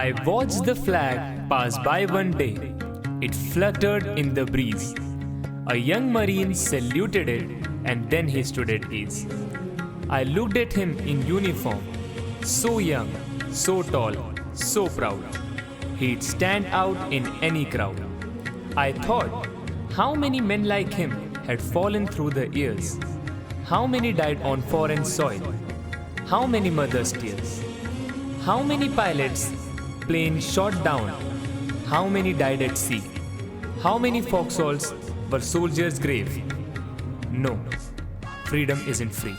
I watched the flag pass by one day. It fluttered in the breeze. A young marine saluted it and then he stood at ease. I looked at him in uniform, so young, so tall, so proud. He'd stand out in any crowd. I thought, how many men like him had fallen through the years? How many died on foreign soil? How many mothers' tears? How many pilots' planes shot down? How many died at sea? How many foxholes were soldiers' grave? No, freedom isn't free.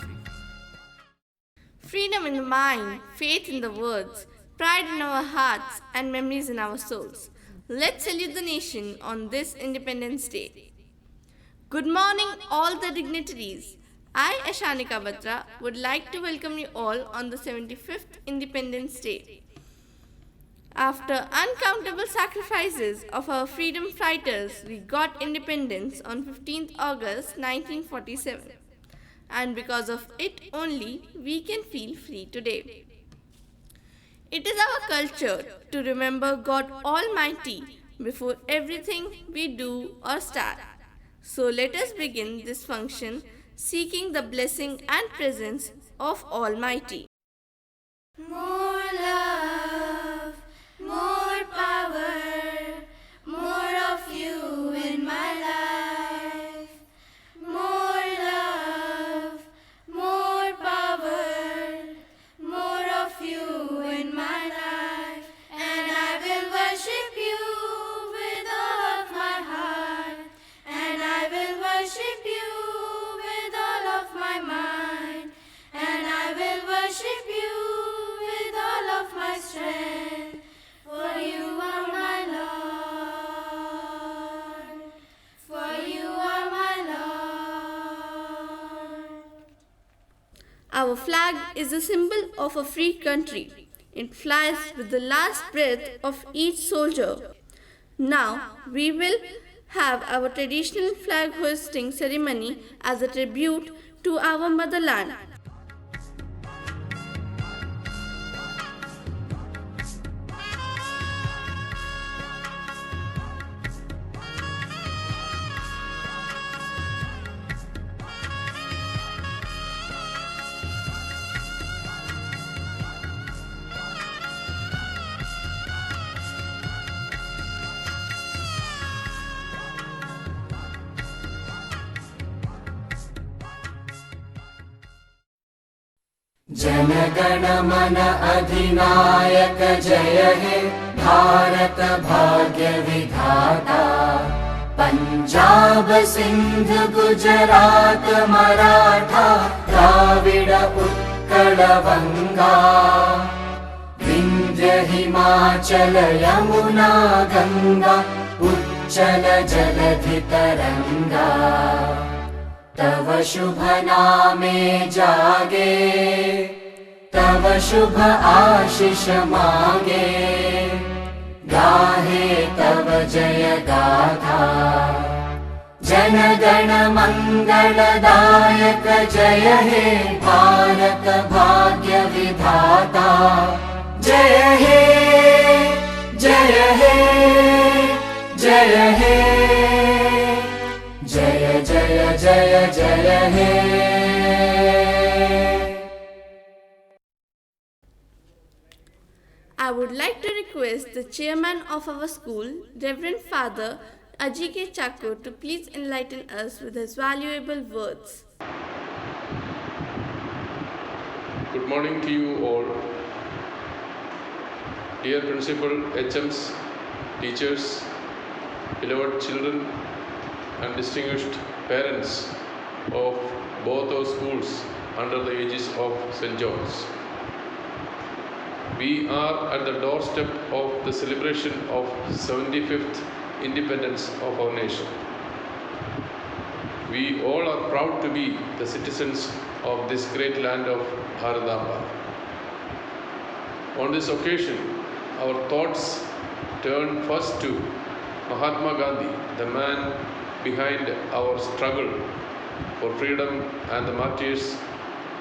Freedom in the mind, faith in the words, pride in our hearts, and memories in our souls. Let's salute the nation on this Independence Day. Good morning, all the dignitaries. I, Ashanika Batra, would like to welcome you all on the 75th Independence Day. After uncountable sacrifices of our freedom fighters, we got independence on 15th August 1947. And because of it only, we can feel free today. It is our culture to remember God Almighty before everything we do or start. So let us begin this function seeking the blessing and presence of Almighty. More love, more power, more of you in my life. More love, more power, more of you in my life. And I will worship you with all of my heart. And I will worship you with all of my mind. And I will worship you with all of my strength. For you are my Lord. For you are my Lord. Our flag is a symbol of a free country. It flies with the last breath of each soldier. Now we will have our traditional flag hoisting ceremony as a tribute to our motherland. जनगण मन अधिनायक जय हे भारत भाग्य विधाता। पंजाब सिंध गुजरात मराठा द्राविड उत्कल बंगा। विंध्य हिमाचल यमुना गंगा उच्चल जलधि तरंगा। तव शुभ नामे जागे तव शुभ आशीष मांगे। गाहे तव जय गाथा जन गण मंगलदायक जय हे भारत भाग्य विधाता। जय हे जय हे जय हे जय जय जय जय हे। I would like to request the chairman of our school, Reverend Father Ajike Chakko, to please enlighten us with his valuable words. Good morning to you all. Dear Principal, HMs, teachers, beloved children, and distinguished parents of both our schools under the aegis of St. John's. We are at the doorstep of the celebration of 75th independence of our nation. We all are proud to be the citizens of this great land of Bharatamba. On this occasion, our thoughts turn first to Mahatma Gandhi, the man behind our struggle for freedom and the martyrs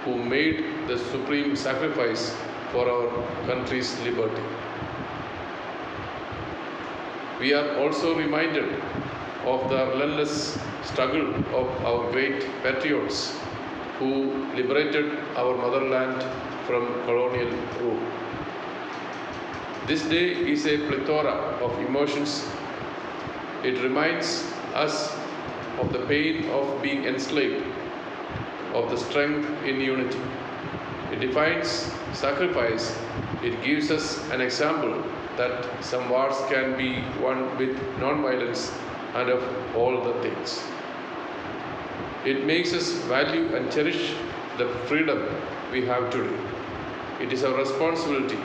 who made the supreme sacrifice for our country's liberty. We are also reminded of the relentless struggle of our great patriots who liberated our motherland from colonial rule. This day is a plethora of emotions. It reminds us of the pain of being enslaved, of the strength in unity. It defines sacrifice. It gives us an example that some wars can be won with non-violence and of all the things. It makes us value and cherish the freedom we have today. It is our responsibility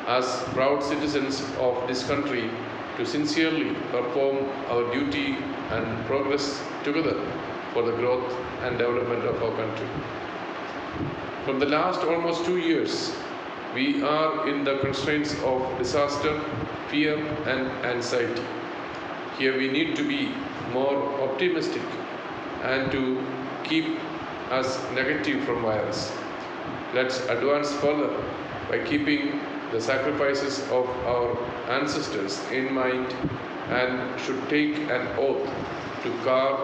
as proud citizens of this country to sincerely perform our duty and progress together for the growth and development of our country. From the last almost 2 years, we are in the constraints of disaster, fear, and anxiety. Here we need to be more optimistic and to keep us negative from virus. Let's advance further by keeping the sacrifices of our ancestors in mind and should take an oath to carve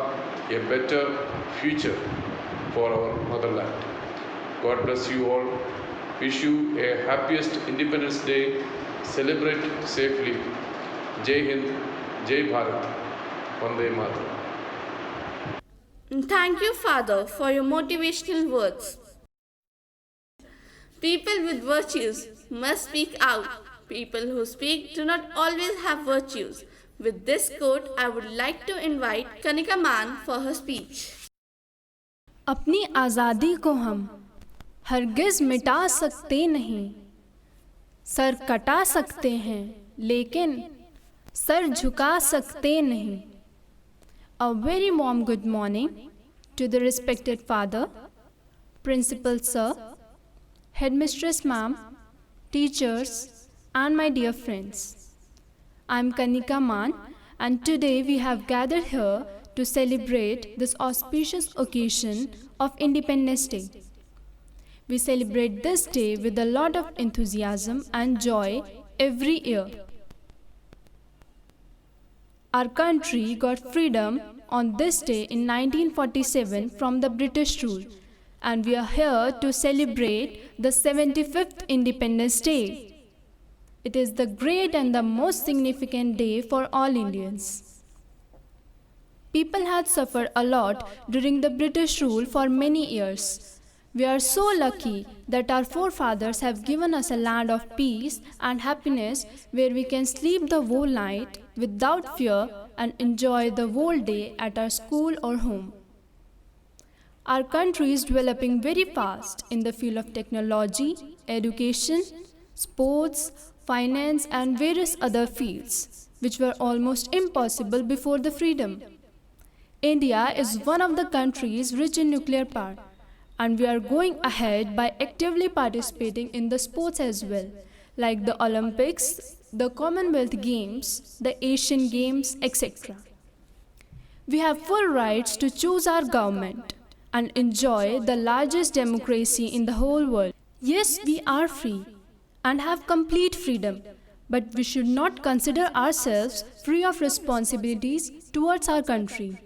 a better future for our motherland. God bless you all. Wish you a happiest Independence Day. Celebrate safely. Jai Hind, Jai Bharat. Vande Mataram. Thank you, Father, for your motivational words. People with virtues must speak out. People who speak do not always have virtues. With this quote, I would like to invite Kanika Man for her speech. अपनी आज़ादी को हम हरगिज़ मिटा सकते नहीं, sir कटा सकते हैं लेकिन सर झुका सकते नहीं. A very warm good morning to the respected father, principal sir, headmistress ma'am, teachers and my dear friends. I am Kanika Man and today we have gathered here to celebrate this auspicious occasion of Independence Day. We celebrate this day with a lot of enthusiasm and joy every year. Our country got freedom on this day in 1947 from the British rule, and we are here to celebrate the 75th Independence Day. It is the great and the most significant day for all Indians. People had suffered a lot during the British rule for many years. We are so lucky that our forefathers have given us a land of peace and happiness where we can sleep the whole night without fear and enjoy the whole day at our school or home. Our country is developing very fast in the field of technology, education, sports, finance and various other fields which were almost impossible before the freedom. India is one of the countries rich in nuclear power, and we are going ahead by actively participating in the sports as well, like the Olympics, the Commonwealth Games, the Asian Games, etc. We have full rights to choose our government and enjoy the largest democracy in the whole world. Yes, we are free and have complete freedom, but we should not consider ourselves free of responsibilities towards our country.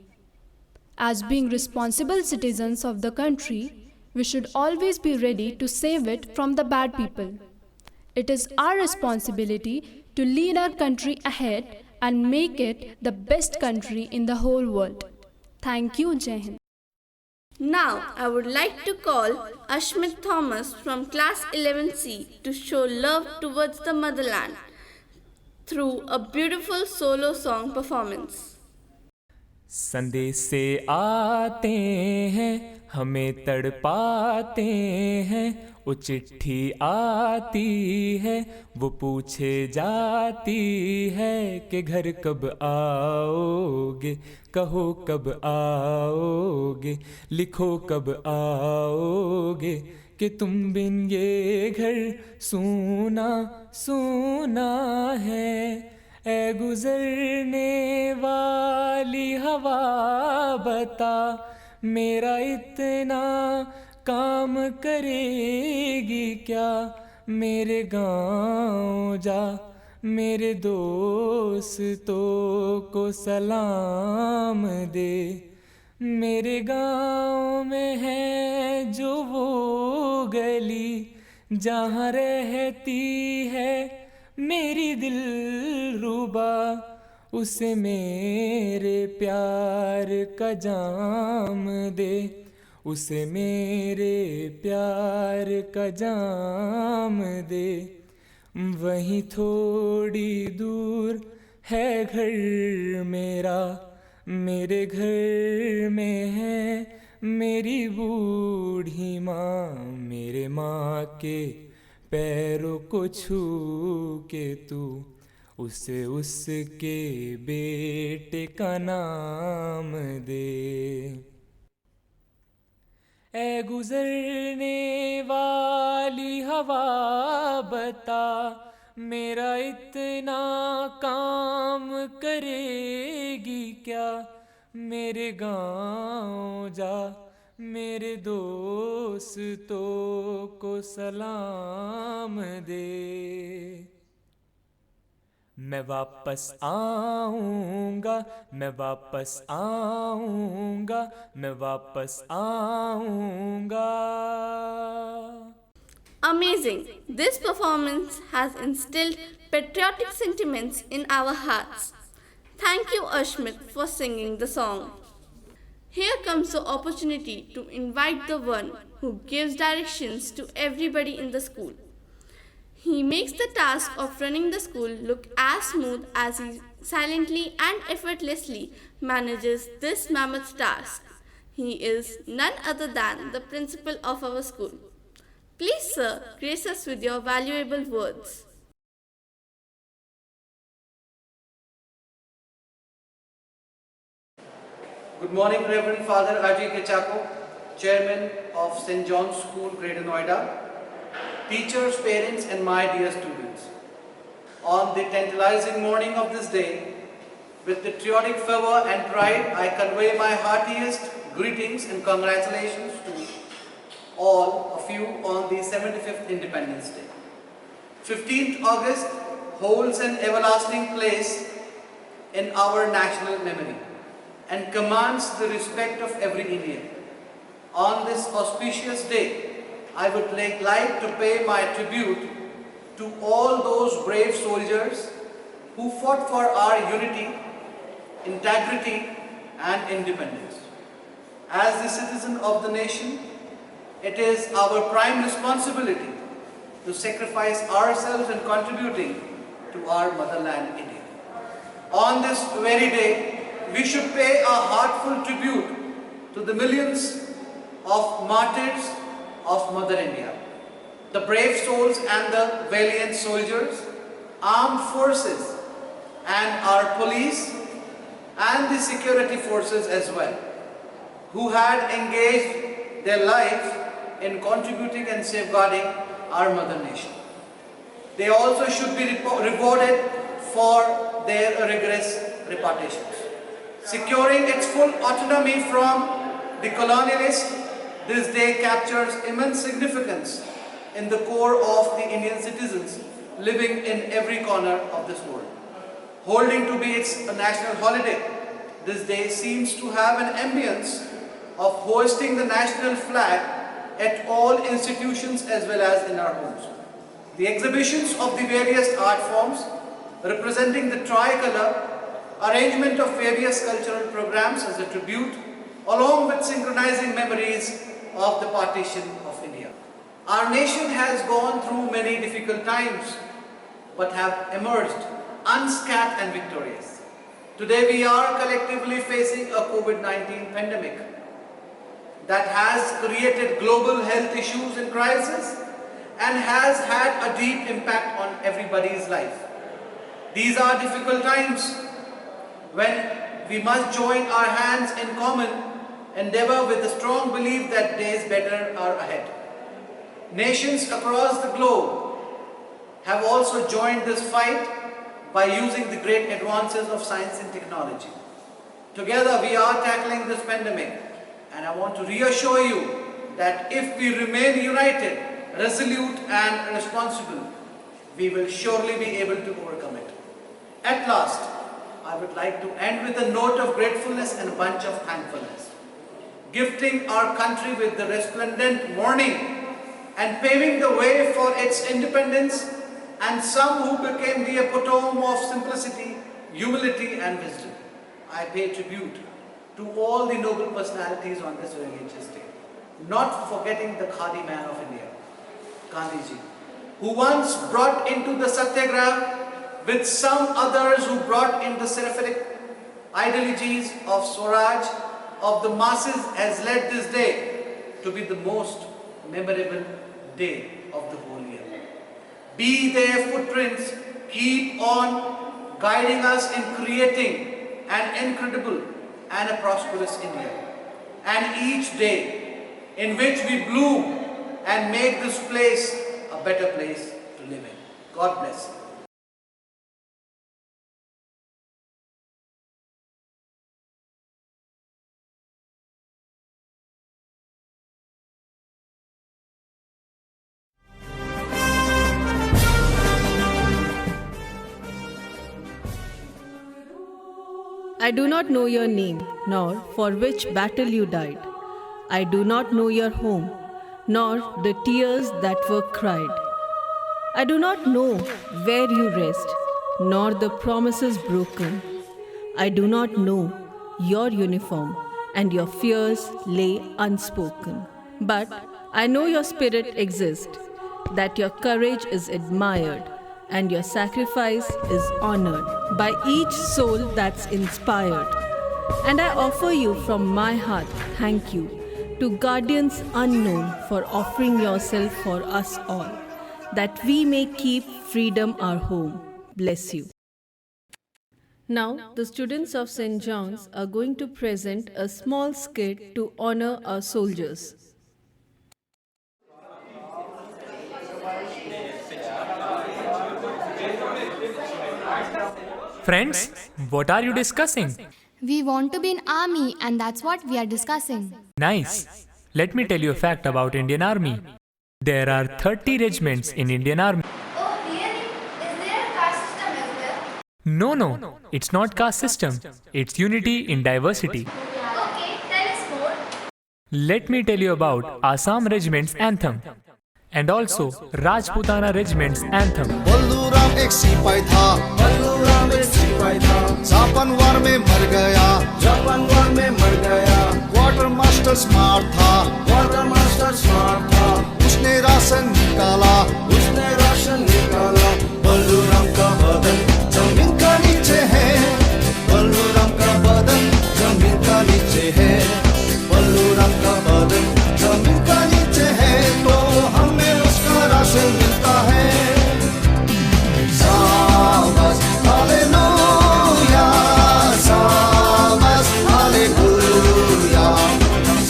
As being responsible citizens of the country, we should always be ready to save it from the bad people. It is our responsibility to lead our country ahead and make it the best country in the whole world. Thank you, Jai Hind. Now, I would like to call Ashmit Thomas from class 11C to show love towards the motherland through a beautiful solo song performance. संदेश से आते हैं हमें तड़पाते हैं, वो चिट्ठी आती है वो पूछे जाती है कि घर कब आओगे, कहो कब आओगे, लिखो कब आओगे, कि तुम बिन ये घर सूना सूना है. ऐ गुजरने वाली हवा बता, मेरा इतना काम करेगी क्या, मेरे गाँव जा मेरे दोस्तों को सलाम दे। मेरे गांव में है जो वो गली जहाँ रहती है मेरी दिलरुबा, उसे मेरे प्यार का जाम दे, उसे मेरे प्यार का जाम दे। वहीं थोड़ी दूर है घर मेरा, मेरे घर में है मेरी बूढ़ी माँ। मेरे माँ के पैरों को छू के तू उसे उसके बेटे का नाम दे। ऐ गुजरने वाली हवा बता, मेरा इतना काम करेगी क्या। मेरे गाँव जा, मेरे दोस्तों को सलाम दे। मैं वापस आऊँगा, मैं वापस आऊँगा, मैं वापस आऊँगा। Amazing! This performance has instilled patriotic sentiments in our hearts. Thank you, Ashmit, for singing the song. Here comes the opportunity to invite the one who gives directions to everybody in the school. He makes the task of running the school look as smooth as he silently and effortlessly manages this mammoth task. He is none other than the principal of our school. Please, sir, grace us with your valuable words. Good morning, Reverend Father Ajay Kechako, Chairman of St. John's School, Greater Noida, teachers, parents and my dear students. On the tantalizing morning of this day, with patriotic fervor and pride, I convey my heartiest greetings and congratulations to all of you on the 75th Independence Day. 15th August holds an everlasting place in our national memory and commands the respect of every Indian. On this auspicious day, I would like to pay my tribute to all those brave soldiers who fought for our unity, integrity and independence. As the citizen of the nation, it is our prime responsibility to sacrifice ourselves in contributing to our motherland India. On this very day, we should pay a heartfelt tribute to the millions of martyrs of Mother India, the brave souls and the valiant soldiers, armed forces and our police and the security forces as well, who had engaged their life in contributing and safeguarding our mother nation. They also should be rewarded for their rigorous repartitions. Securing its full autonomy from the colonialists, this day captures immense significance in the core of the Indian citizens living in every corner of this world. Holding to be its national holiday, this day seems to have an ambience of hoisting the national flag at all institutions as well as in our homes. The exhibitions of the various art forms representing the tricolor, arrangement of various cultural programs as a tribute, along with synchronizing memories of the partition of India. Our nation has gone through many difficult times, but have emerged unscathed and victorious. Today we are collectively facing a COVID-19 pandemic that has created global health issues and crisis and has had a deep impact on everybody's life. These are difficult times when we must join our hands in common endeavor with the strong belief that days better are ahead. Nations across the globe have also joined this fight by using the great advances of science and technology. Together we are tackling this pandemic, and I want to reassure you that if we remain united, resolute and responsible, we will surely be able to overcome it. At last, I would like to end with a note of gratefulness and a bunch of thankfulness. Gifting our country with the resplendent morning and paving the way for its independence, and some who became the epitome of simplicity, humility and wisdom. I pay tribute to all the noble personalities on this religious day, not forgetting the Khadi man of India, Gandhiji, who once brought into the Satyagraha with some others who brought in the seraphic ideologies of Swaraj of the masses, has led this day to be the most memorable day of the whole year. Be their footprints, keep on guiding us in creating an incredible and a prosperous India. And each day in which we bloom and make this place a better place to live in. God bless you. I do not know your name, nor for which battle you died. I do not know your home, nor the tears that were cried. I do not know where you rest, nor the promises broken. I do not know your uniform, and your fears lay unspoken. But I know your spirit exists, that your courage is admired, and your sacrifice is honored by each soul that's inspired. And I offer you from my heart thank you to guardians unknown for offering yourself for us all, that we may keep freedom our home. Bless you. Now, the students of St. John's are going to present a small skit to honor our soldiers. Friends, what are you discussing? We want to be in army and that's what we are discussing. Nice. Let me tell you a fact about Indian Army. There are 30 regiments in Indian Army. Oh, really? Is there a caste system as well? No, it's not caste system. It's unity in diversity. Okay, tell us more. Let me tell you about Assam Regiment's anthem and also Rajputana Regiment's anthem. Balluram एक सिपाही था, बल्लूराम एक सिपाही था, Japan वार में मर गया, Japan वार में मर गया, क्वार्टर मास्टर स्मार्ट था, क्वार्टर मास्टर स्मार्ट था, उसने राशन निकाला, उसने राशन निकाला, बल्लूराम का बदन जमीन का नीचे है, बल्लूराम का बदन जमीन का नीचे है, बल्लूराम का बदन जमीन का नीचे है, तो हमें उसका राशन मिलता है। Sabas, hallelujah, Sabas, hallelujah,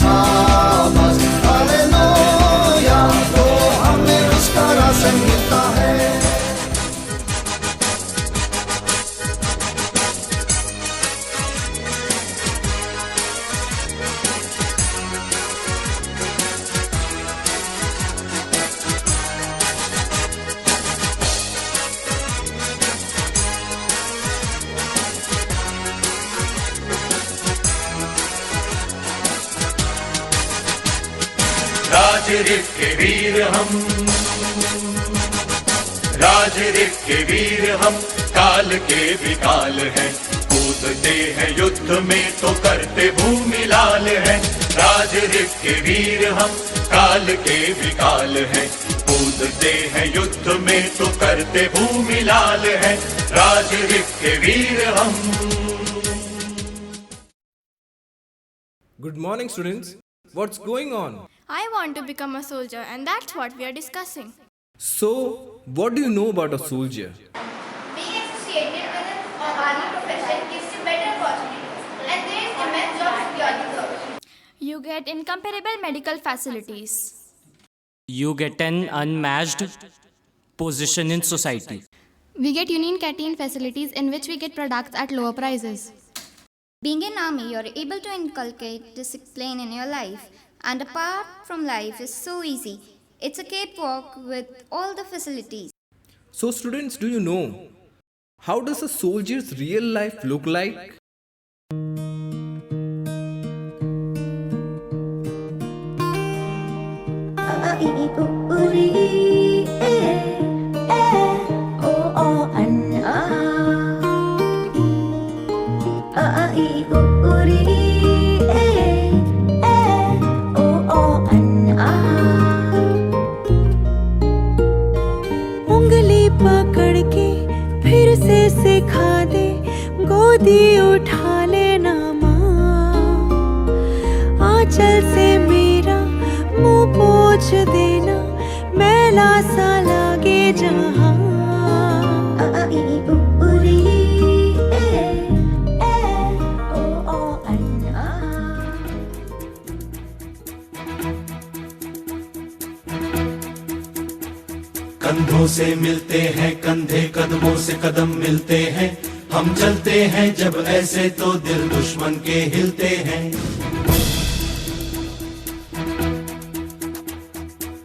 Sabas, hallelujah, तो हमें उसका राशन मिलता है। राजरिक के वीर हम, राजरिक के वीर हम, काल के विकाल हैं, कूदते हैं युद्ध में तो करते भूमि लाल हैं। राजरिक के वीर हम, काल के विकाल हैं, कूदते हैं युद्ध में तो करते भूमि लाल हैं। राजरिक के वीर हम। Good morning, students. What's going on? I want to become a soldier, and that's what we are discussing. So, what do you know about a soldier? Being associated with an army profession gives you better opportunities, and there is immense job security growth. You get incomparable medical facilities. You get an unmatched position in society. We get union canteen facilities in which we get products at lower prices. Being in army, you're able to inculcate discipline in your life, and apart from life is so easy. It's a cakewalk with all the facilities. So students, do you know how does a soldier's real life look like? उंगली पकड़ के फिर से सिखा दे, गोदी उठा लेना माँ, आंचल से मेरा मुंह पोंछ देना, मैला सा लागे जहाँ। कंधों से मिलते हैं कंधे, कदमों से कदम मिलते हैं, हम चलते हैं जब ऐसे तो दिल दुश्मन के हिलते हैं।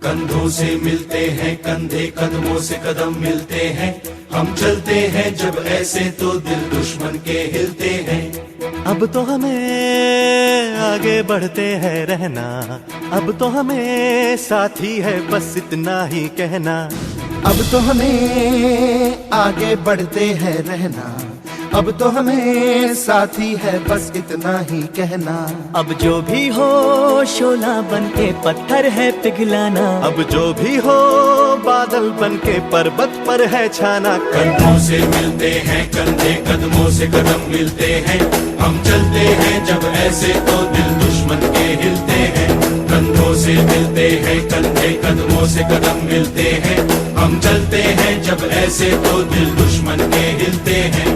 कंधों से मिलते हैं कंधे, कदमों से कदम मिलते हैं, हम चलते हैं जब ऐसे तो दिल दुश्मन के हिलते हैं। अब तो हमें आगे बढ़ते हैं रहना, अब तो हमें साथी है बस इतना ही कहना। अब तो हमें आगे बढ़ते हैं रहना, अब तो हमें साथी है बस इतना ही कहना। अब जो भी हो शोला बन के पत्थर है पिघलाना, अब जो भी हो बादल बन के पर्वत पर है छाना। कंधों से मिलते हैं कंधे, कदमों से कदम मिलते हैं, हम चलते हैं जब ऐसे तो दिल दुश्मन के हिलते हैं। कंधों से मिलते हैं कंधे, कदमों से कदम मिलते हैं, हम चलते हैं जब ऐसे तो दिल दुश्मन के हिलते हैं।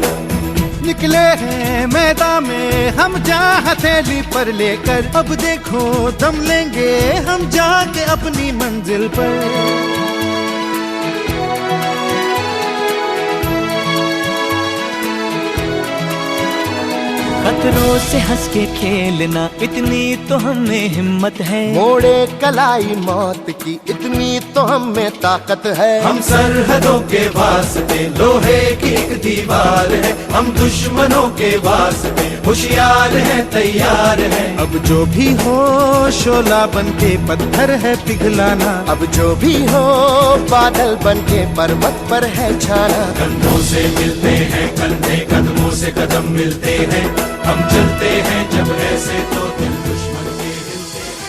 निकले हैं मैदान में हम जहाँ हथेली पर लेकर, अब देखो दम लेंगे हम जाके अपनी मंजिल पर। खतरों से हंस के खेलना इतनी तो हमें हिम्मत है, मोड़े कलाई मौत की इतनी तो हमें ताकत है। हम सरहदों के वास्ते लोहे की एक दीवार है, हम दुश्मनों के वास्ते होशियार हैं तैयार हैं। अब जो भी हो शोला बन के पत्थर है पिघलाना, अब जो भी हो बादल बन के पर्वत पर है छाना। कंधों से मिलते हैं कंधे, कदमों से कदम मिलते हैं, हम चलते हैं जब ऐसे तो दिल दुश्मन के हिलते हैं।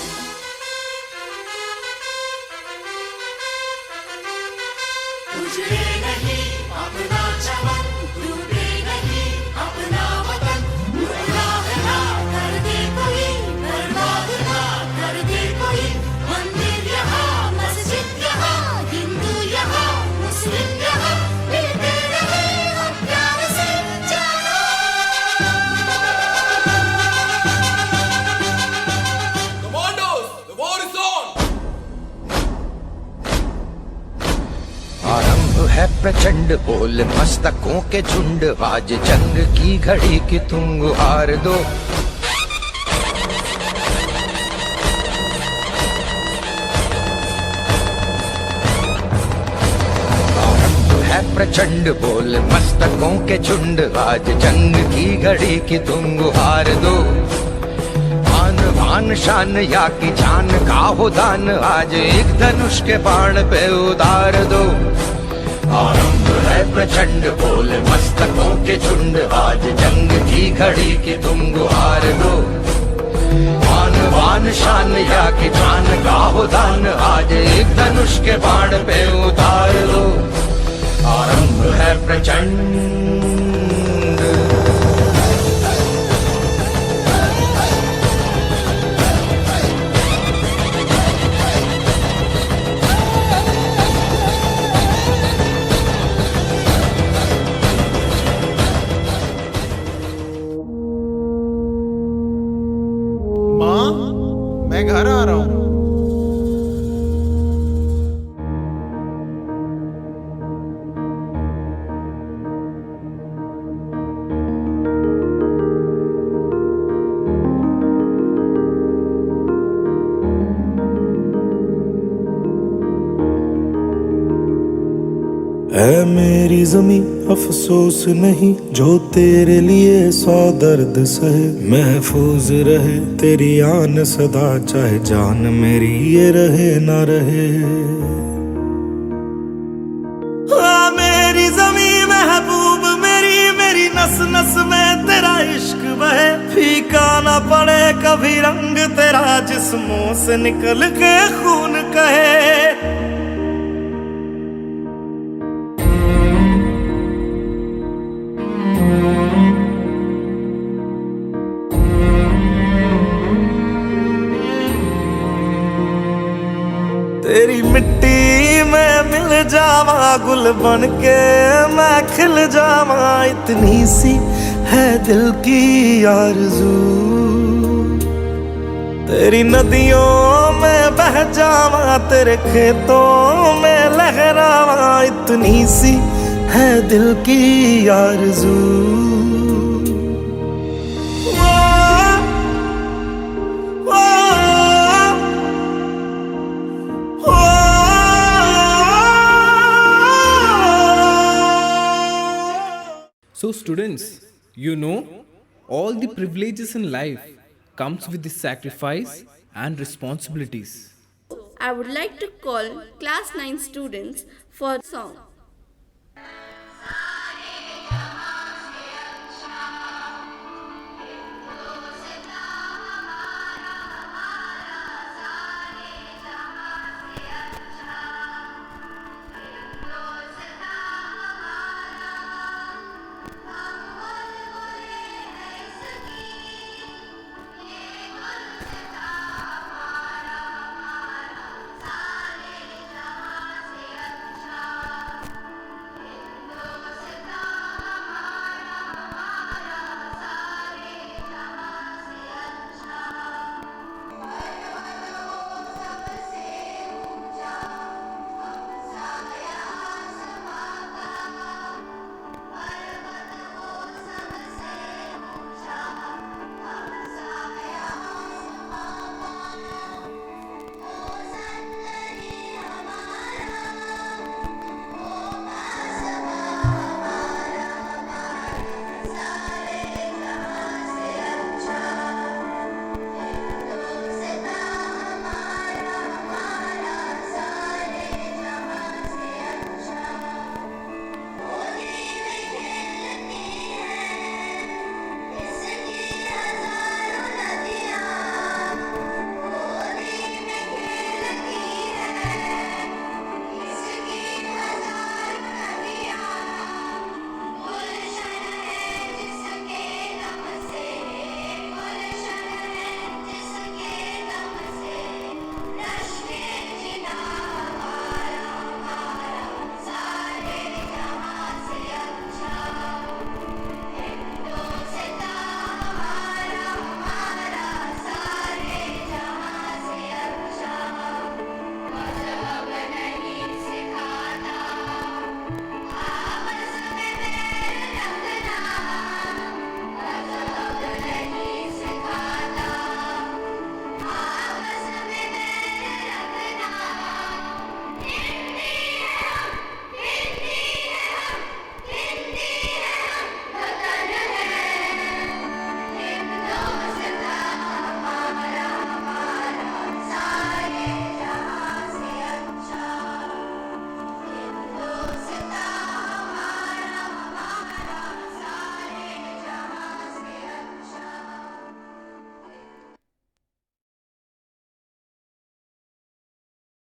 उजड़े नहीं अपना चमन, टूटे नहीं अपना वतन, गुमराह ना कर दे कोई, बर्बाद ना कर दे कोई। मंदिर यहाँ मस्जिद यहाँ, हिंदू यहाँ मुस्लिम यहाँ, मिलते रहे हम प्यार से जाना। आरंभ है प्रचंड बोल मस्तकों के झुंड, आज जंग की घड़ी की तुम गुहार दो। आरंभ है प्रचंड बोल मस्तकों के झुंड, आज जंग की घड़ी की तुम गुहार दो। आन बान शान या की जान का हो दान, आज एक धनुष के बाण पे उतार दो। आरंभ है प्रचंड बोल मस्तकों के झुंड, आज जंग की घड़ी की तुम गुहार दो। आन बान शान या की जान का हो दान, आज एक धनुष के बाण पे उतार दो। आरंभ है प्रचंड। मैं घर आ रहा हूँ। ऐ मेरी ज़मीं अफसोस नहीं जो तेरे लिए 100 दर्द सहे, महफूज रहे तेरी आन सदा, चाहे जान मेरी ये रहे ना रहे। मेरी ज़मीं महबूब मेरी, मेरी नस नस में तेरा इश्क बहे, फीका ना पड़े कभी रंग तेरा, जिस्मों से निकल के खून कहे। तेरी मिट्टी में मिल जावा, गुल बन के मैं खिल जावा, इतनी सी है दिल की आरज़ू। तेरी नदियों में बह जावा, तेरे खेतों में लहरावा, इतनी सी है दिल की आरज़ू। So students, you know, all the privileges in life comes with the sacrifice and responsibilities. I would like to call class 9 students for a song.